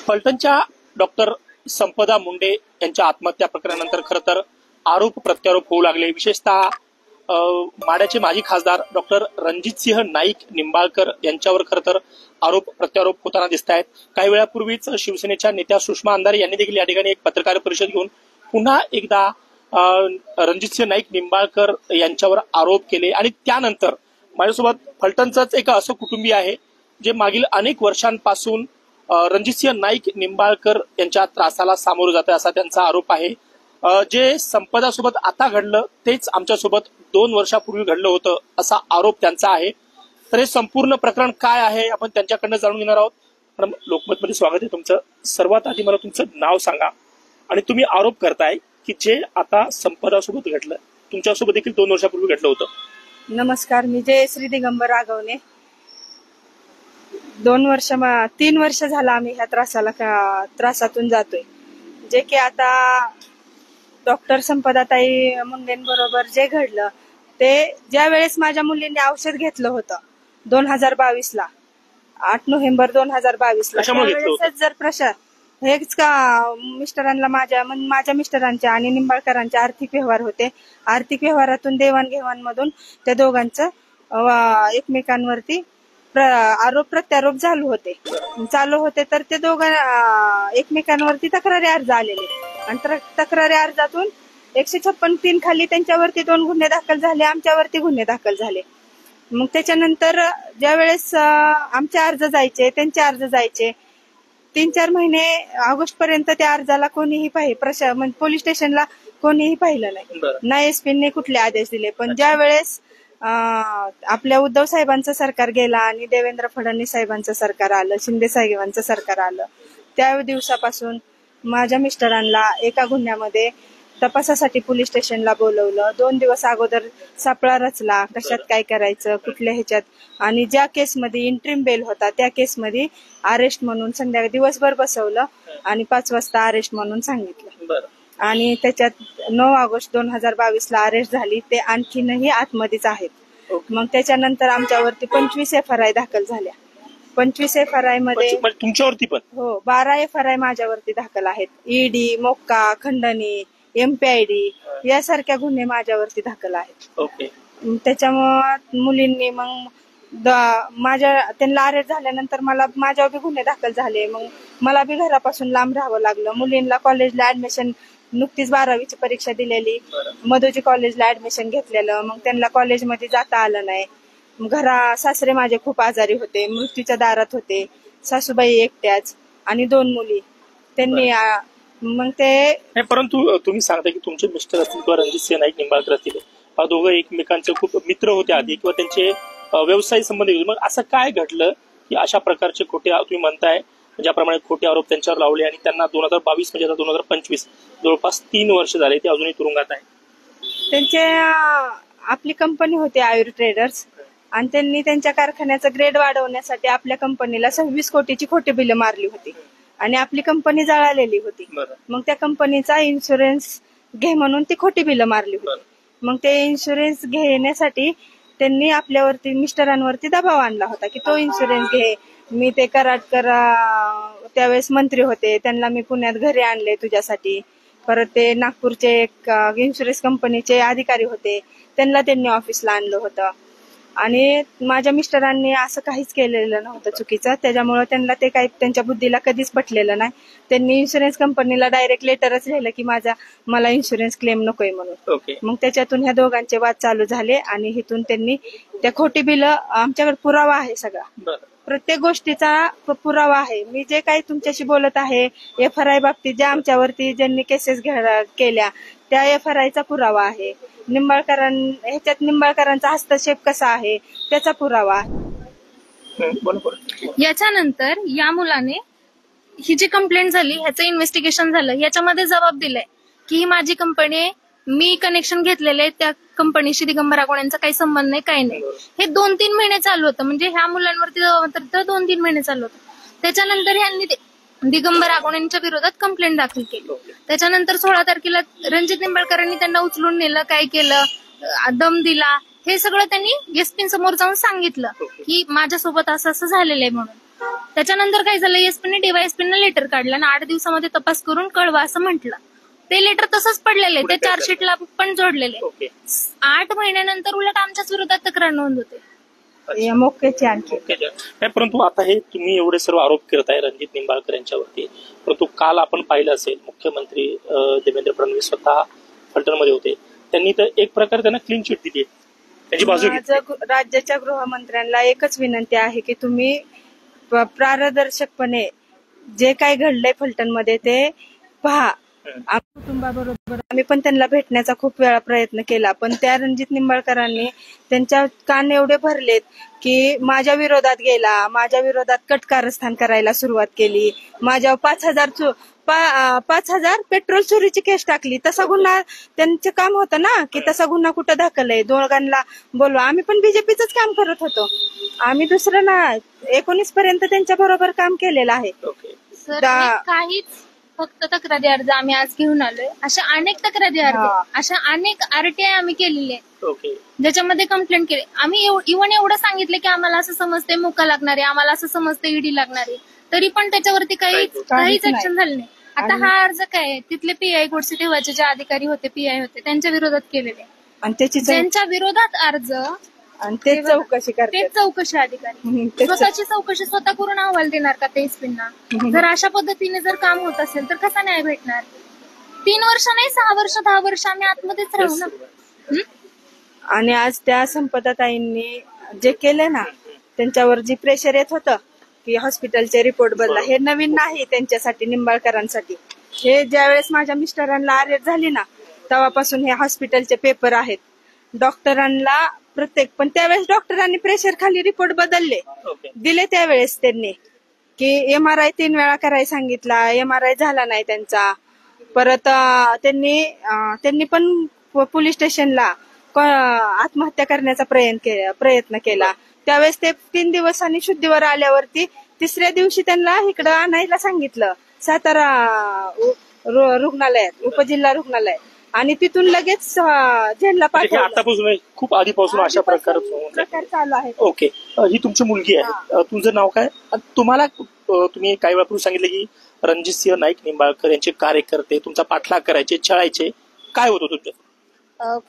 फलटणच्या doctor संपदा मुंडे यांच्या आत्महत्या प्रकरणानंतर खरं तर आरोप प्रत्यारोप होऊ लागले। विशेषतः माढ्याचे माजी खासदार डॉक्टर रणजितसिंह नाईक निंबाळकर यांच्यावर खरं तर आरोप प्रत्यारोप होताना दिसत आहेत। काही वेळापूर्वीच शिवसेनेच्या नेत्या सुषमा अंधारे यांनी देखील या ठिकाणी एक पत्रकार परिषद घेऊन पुन्हा एकदा रणजितसिंह नाईक निंबाळकर यांच्यावर आरोप केले। आणि त्यानंतर माझ्यासोबत फलटणचंच एक असं कुटुंबीय आहे जे मागील अनेक वर्षांपासून रणजितसिंह नाईक निंबाळकर यांच्या त्रासाला सामोरं जात आहे असा त्यांचा आरोप आहे। जे संपदासोबत आता घडलं तेच आमच्यासोबत 2 वर्षापूर्वी घडलं होतं असा आरोप त्यांचा आहे। तर हे संपूर्ण प्रकरण काय आहे आपण त्यांच्याकडनं जाणून घेणार आहोत। मॅडम, लोकमतमध्ये स्वागत आहे तुमचं। सर्वात आधी मला तुमचं नाव सांगा आणि तुम्ही आरोप करताय की जे आता संपदासोबत घडलं तुमच्यासोबत देखील 2 वर्षापूर्वी घडलं होतं। नमस्कार, मी जयश्री दिगंबर राघवने। 3 वर्ष झाला आम्ही ह्या त्रासातून जातोय। जे की आता डॉक्टर संपदाताई मुंडेंबरोबर जे घडलं ते ज्या वेळेस माझ्या मुलीने औषध घेतलं होतं 2022 ला 8 नोव्हेंबर 2022 ला, त्यावेळेसच जर प्रशासन हेच का मिस्टरांना माझ्या मिस्टरांच्या आणि निंबाळकरांचे आर्थिक व्यवहार होते। आर्थिक व्यवहारातून देवाणघेवाणमधून त्या दोघांचं एकमेकांवरती आरोप प्रत्यारोप चालू होते तर ते दोघं एकमेकांवरती तक्रारी अर्ज आलेले आणि तक्रारी अर्जातून 156(3) खाली त्यांच्यावरती 2 गुन्हे दाखल झाले, आमच्यावरती गुन्हे दाखल झाले। मग त्याच्यानंतर ज्या वेळेस आमचे अर्ज जायचे त्यांचे अर्ज जायचे 3-4 महिने ऑगस्ट पर्यंत त्या अर्जाला कोणीही पोलीस स्टेशनला कोणीही पाहिलं नाही, ना एसपीने कुठले आदेश दिले। पण ज्या वेळेस आपल्या उद्धव साहेबांचं सरकार गेला आणि देवेंद्र फडणवीस साहेबांचं सरकार आलं, शिंदे साहेबांचं सरकार आलं, त्या दिवसापासून माझ्या मिस्टरांना एका गुन्ह्यामध्ये तपासासाठी पोलीस स्टेशनला बोलवलं। 2 दिवस अगोदर सापळा रचला, कशात काय करायचं कुठल्या ह्याच्यात, आणि ज्या केसमध्ये इंट्रीम बेल होता त्या केसमध्ये अरेस्ट म्हणून संध्याकाळी दिवसभर बसवलं आणि 5 वाजता अरेस्ट म्हणून सांगितलं। आणि त्याच्यात 9 ऑगस्ट 2022 ला अरेस्ट झाली, ते आणखीनही आतमध्येच आहेत। मग त्याच्यानंतर आमच्यावरती 25 FRI दाखल झाल्या। 25 FRI मध्ये तुमच्यावरती पण हो 12 FRI माझ्यावरती दाखल आहेत। ईडी, मोक्का, खंडणी, MPID यासारख्या गुन्हे माझ्यावरती दाखल आहेत। त्याच्यामुळे मुलींनी मग त्यांना अरेस्ट झाल्यानंतर मला माझ्यावर बी गुन्हे दाखल झाले। मग मला बी घरापासून लांब राहावं लागलं। मुलींना कॉलेजला ऍडमिशन, नुकतीच 12वीची परीक्षा दिलेली, मधुजी कॉलेजला ऍडमिशन घेतलेलं, मग त्यांना कॉलेजमध्ये जाता आलं नाही। सासरे माझे खूप आजारी होते, मृत्यूच्या दारात होते, सासूबाई एकट्याच आणि 2 मुली त्यांनी मग ते। परंतु तुम्ही सांगता की तुमचे मिस्टर असतील किंवा रणजितसिंह नाईक निंबाळकर असतील, दोघं एकमेकांचे खूप मित्र होते आधी किंवा त्यांचे व्यवसाय संबंधित होते। मग असं काय घडलं की अशा प्रकारचे खोटे तुम्ही म्हणताय ज्याप्रमाणे खोटे आरोप त्यांच्यावर लावले आणि त्यांना 2022 म्हणजे 2025 जवळपास 3 वर्ष झाले ते अजूनही तुरुंगात आहे? आपली कंपनी होती आयुर ट्रेडर्स आणि त्यांनी त्यांच्या कारखान्याचा ग्रेड वाढवण्यासाठी आपल्या कंपनीला 26 कोटीची खोटी बिलं मारली होती आणि आपली कंपनी जळालेली होती। मग त्या कंपनीचा इन्शुरन्स घे म्हणून ती खोटी बिलं मारली होती। मग ते इन्शुरन्स घेण्यासाठी त्यांनी आपल्यावरती मिस्टरांवरती दबाव आणला होता की तो इन्शुरन्स घे। मी ते कराडकर त्यावेळेस मंत्री होते, त्यांना मी पुण्यात घरी आणले तुझ्यासाठी। परत ते नागपूरचे एक इन्शुरन्स कंपनीचे अधिकारी होते, त्यांनी ऑफिसला आणलं होतं आणि माझ्या मिस्टरांनी असं काहीच केलेलं नव्हतं चुकीचं। त्याच्यामुळे त्यांना ते काही त्यांच्या बुद्धीला कधीच पटलेलं नाही। त्यांनी इन्शुरन्स कंपनीला डायरेक्ट लेटरच लिहिलं की मला इन्शुरन्स क्लेम नकोय म्हणून। मग त्याच्यातून ह्या दोघांचे वाद चालू झाले आणि इथून त्यांनी त्या खोटी बिलं, आमच्याकडे पुरावा आहे सगळा, प्रत्येक गोष्टीचा पुरावा आहे। मी जे काही तुमच्याशी बोलत आहे FRI बाबतीत ज्या आमच्यावरती ज्यांनी केसेस केल्या त्या FRIचा पुरावा आहे। निंबाळकरांचा हस्तक्षेप कसा आहे त्याचा पुरावा आहे। याच्यानंतर या मुलाने ही जी कंप्लेंट झाली ह्याचं इन्व्हेस्टिगेशन झालं, याच्यामध्ये जबाब दिलाय की ही माझी कंपनी, मी कनेक्शन घेतलेले त्या कंपनीशी दिगंबर रागवण्यांचा काही संबंध नाही, काही नाही। हे 2-3 महिने चालू होतं, म्हणजे ह्या मुलांवरती तर 2-3 महिने चालू होतं। त्याच्यानंतर ह्यांनी दिगंबर रागवण्यांच्या विरोधात कंप्लेंट दाखल केली। त्याच्यानंतर 16 तारखेला रणजित निंबाळकरांनी त्यांना उचलून नेलं, काय केलं, दम दिला, हे सगळं त्यांनी एसपी समोर जाऊन सांगितलं की माझ्यासोबत असं झालेलं आहे म्हणून। त्याच्यानंतर काय झालं, एसपीने डीवायएसपीने लेटर काढलं आणि 8 दिवसामध्ये तपास करून कळवा असं म्हटलं. ते लेटर तसंच पडलेलं आहे, ते चार्जशीटला पण जोडलेले. ओके. 8 महिन्यानंतर उलट आमच्याच विरोधात तक्रार नोंद होते. मोक्याची आणखी नाही, परंतु आता हे तुम्ही एवढे सर्व आरोप करताय रणजित निंबाळकर यांच्यावरती, परंतु काल आपण पाहिलं असेल मुख्यमंत्री देवेंद्र फडणवीस स्वतः फलटणमध्ये होते. त्यांनी तर एक प्रकारे त्यांना क्लीन चिट दिली, त्यांची बाजू घेतली. राज्याच्या गृहमंत्र्यांना एकच विनंती आहे की तुम्ही पारदर्शकपणे जे काय घडलंय फलटणमध्ये ते पहा. आमच्या कुटुंबाबरोबर आम्ही पण त्यांना भेटण्याचा खूप वेळा प्रयत्न केला, पण त्या रणजित निंबाळकरांनी त्यांच्या कान एवढे भरलेत की माझ्या विरोधात गेला, माझ्या विरोधात कटकारस्थान करायला सुरुवात केली, माझ्यावर 5,000 पेट्रोल चोरीची केस टाकली. तसा गुन्हा त्यांचं काम होतं ना, की तसा गुन्हा कुठं दाखलय, दोघांना बोलवा. आम्ही पण बीजेपीच काम करत होतो, आम्ही दुसरं ना. 19 पर्यंत त्यांच्या बरोबर काम केलेलं आहे. सर, काहीच फक्त तक्रारी अर्ज आम्ही आज घेऊन आलोय. अशा अनेक तक्रारी अर्ज, अशा अनेक आरटीआय आम्ही केलेले आहेत ज्याच्यामध्ये कंप्लेंट केली. आम्ही इव्हन एवढं सांगितलं की आम्हाला असं समजते मुका लागणार आहे, आम्हाला असं समजते ईडी लागणार आहे, तरी पण त्याच्यावरती काहीच ऍक्शन झालं नाही. आता हा अर्ज काय तिथले पीआय गोडसे तेव्हाचे जे अधिकारी होते, पीआय होते, त्यांच्या विरोधात केलेले आणि त्याची ज्यांच्या विरोधात अर्ज आणि ते चौकशी करते, तेच चौकशी अधिकारी स्वतःची चौकशी स्वतः करून अहवाल देणार का ते एसपींना? जर अशा पद्धतीने जर काम होत असेल तर कसा न्याय भेटणार? 3 वर्ष नाही, 6 वर्ष 10 वर्ष आम्ही आतमध्येच राहू ना. आणि आज त्या संपदाताईंनी जे केले ना, त्यांच्यावर जी प्रेशर येत होतं की हॉस्पिटलचे रिपोर्ट बदला, हे नवीन नाही त्यांच्यासाठी, निंबाळकरांसाठी. हे ज्यावेळेस माझ्या मिस्टरांना आरेट झाली ना, तेव्हापासून हे हॉस्पिटलचे पेपर आहेत. डॉक्टरांना प्रत्येक, पण त्यावेळेस डॉक्टरांनी प्रेशर खाली रिपोर्ट बदलले दिले. त्यावेळेस त्यांनी की MRI 3 वेळा करायला सांगितला, MRI झाला नाही त्यांचा. परत त्यांनी पण पोलीस स्टेशनला आत्महत्या करण्याचा प्रयत्न केला. त्यावेळेस ते 3 दिवसांनी शुद्धीवर आल्यावरती 3ऱ्या दिवशी त्यांना इकडं आणायला सांगितलं, सातारा रुग्णालयात, उपजिल्हा रुग्णालयात, आणि तिथून लगेच जेलला पाठवलं. आतापासून खूप आधीपासून अशा प्रकार चालू आहे. ओके. ही तुमची मुलगी आहे, तुमचं नाव काय? तुम्ही काही वेळापूर्वी सांगितलं की रणजितसिंह नाईक निंबाळकर यांचे कार्यकर्ते तुमचा पाठलाग करायचे, छळायचे, काय होतं तुमचं?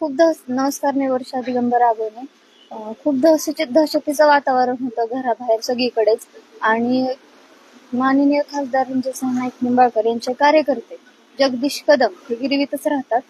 खूप नमस्कार, मी वर्षा दिगंबर आगोने. खूप दहशतीचं वातावरण होतं घराबाहेर सगळीकडेच. आणि माननीय खासदार रणजितसिंह नाईक निंबाळकर यांचे कार्यकर्ते जगदीश कदम हे गिरवीतच राहतात.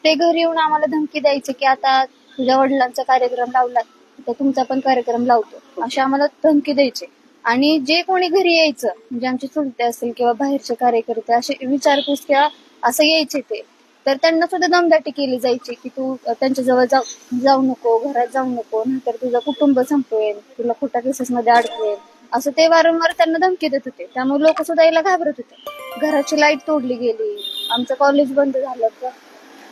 ते घरी येऊन आम्हाला धमकी द्यायचे की आता तुझ्या वडिलांचा कार्यक्रम लावला तर तुमचा पण कार्यक्रम लावतो, असे आम्हाला धमकी द्यायचे. आणि जे कोणी घरी यायचं, म्हणजे आमचे चुलते असेल किंवा बाहेरचे कार्यकर्ते, असे विचारपूस किंवा असं यायचे ते, तर त्यांना सुद्धा दमदाटी केली जायची की तू त्यांच्याजवळ जाऊ नको, घरात जाऊ नको, नाहीतर तुझं कुटुंब संपवेल, तुला खोट्या केसेसमध्ये अडकवेल, असं ते वारंवार त्यांना धमकी देत होते. त्यामुळे लोक सुद्धा याला घाबरत होते. घराची लाईट तोडली गेली, आमचं कॉलेज बंद झालं.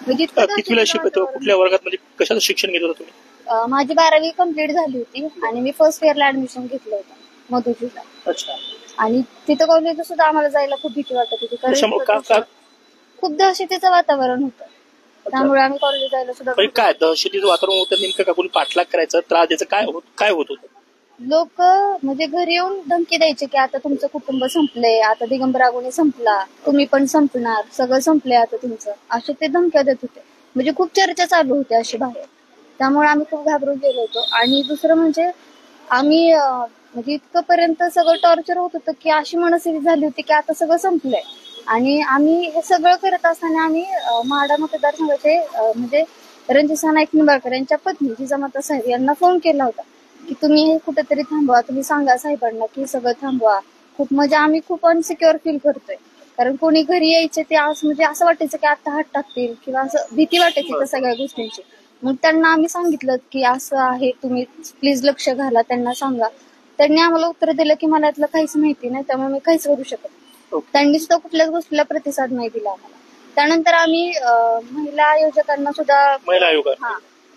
कितवीला शिकतो, कुठल्या वर्गात, म्हणजे कशाचं शिक्षण घेत होता तुम्ही? माझी 12वी कंप्लीट झाली होती आणि मी फर्स्ट इयरला ऍडमिशन घेतलं होतं मधुजीला. अच्छा. आणि तिथं कॉलेजला सुद्धा आम्हाला जायला खूप भीती वाटत होती, कारण खूप दहशतीचं वातावरण होतं. त्यामुळे आम्ही कॉलेज जायला सुद्धा. काय दहशतीचं वातावरण होतं नेमकं का? कोणी पाठलाग करायचं, त्रास द्यायचं, काय होत होतं? लोक म्हणजे घरी येऊन धमकी द्यायचे की आता तुमचं कुटुंब संपलंय, आता दिगंबर आगोने संपला, तुम्ही पण संपणार, सगळं संपलंय आता तुमचं, असे ते धमक्या देत होते. म्हणजे खूप चर्चा चालू होती अशी बाहेर. त्यामुळे आम्ही खूप घाबरून गेलो होतो. आणि दुसरं म्हणजे आम्ही म्हणजे इतकंपर्यंत सगळं टॉर्चर होत होतं की अशी मनस्थिती झाली होती की आता सगळं संपलंय. आणि आम्ही हे सगळं करत असताना आम्ही माढा मतदारसंघाचे म्हणजे रणजितसिंह नाईक निंबाळकर यांच्या पत्नी जिजामाता साहेब यांना फोन केला होता की तुम्ही हे कुठेतरी थांबवा, तुम्ही सांगा साहेबांना की सगळं थांबवा. खूप म्हणजे आम्ही खूप अनसिक्युअर फील करतोय, कारण कोणी घरी यायचे ते म्हणजे असं वाटायचं की आता हात टाकतील किंवा असं भीती वाटायची त्या सगळ्या गोष्टींची. मग त्यांना आम्ही सांगितलं की असं आहे, तुम्ही प्लीज लक्ष घाला, त्यांना सांगा. त्यांनी आम्हाला उत्तर दिलं की मला यातलं काहीच माहिती नाही, त्यामुळे मी काहीच करू शकत नाही. त्यांनी सुद्धा कुठल्याच गोष्टीला प्रतिसाद नाही दिला आम्हाला. त्यानंतर आम्ही महिला आयोजकांना सुद्धा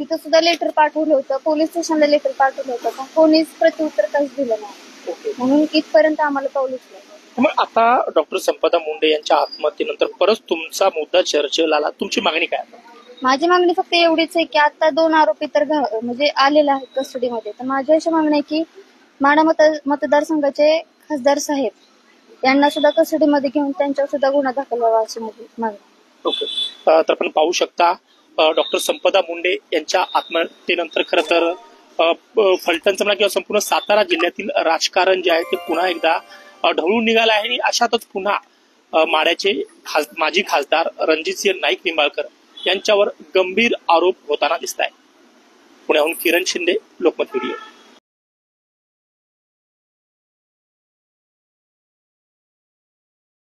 तिथं सुद्धा लेटर पाठवलं होतं, पोलीस स्टेशनला लेटर पाठवलं होतं, पण कोणीच प्रत्युत्तर काहीच दिलं नाही. म्हणून इथपर्यंत आम्हाला पाऊल उचललं. मग आता डॉक्टर संपदा मुंडे यांच्या आत्महत्येनंतर परत तुमचा मुद्दा चर्चेला आला, तुमची मागणी काय? माझी मागणी फक्त एवढीच आहे की आता 2 आरोपी तर म्हणजे आलेले आहेत कस्टडीमध्ये. तर माझी अशी मागणी आहे की माढा मतदारसंघाचे खासदार साहेब यांना सुद्धा कस्टडीमध्ये घेऊन त्यांच्यावर सुद्धा गुन्हा दाखल व्हावा अशी माझी मागणी. ओके. तर आपण पाहू शकता डॉक्टर संपदा मुंडे यांच्या आत्महत्येनंतर खरं तर फलटणचं म्हणा किंवा संपूर्ण सातारा जिल्ह्यातील राजकारण जे आहे ते पुन्हा एकदा ढवळून निघालं आहे आणि अशातच पुन्हा माढ्याचे माजी खासदार रणजितसिंह नाईक निंबाळकर यांच्यावर गंभीर आरोप होताना दिसत आहे. पुण्याहून किरण शिंदे, लोकमत व्हिडिओ.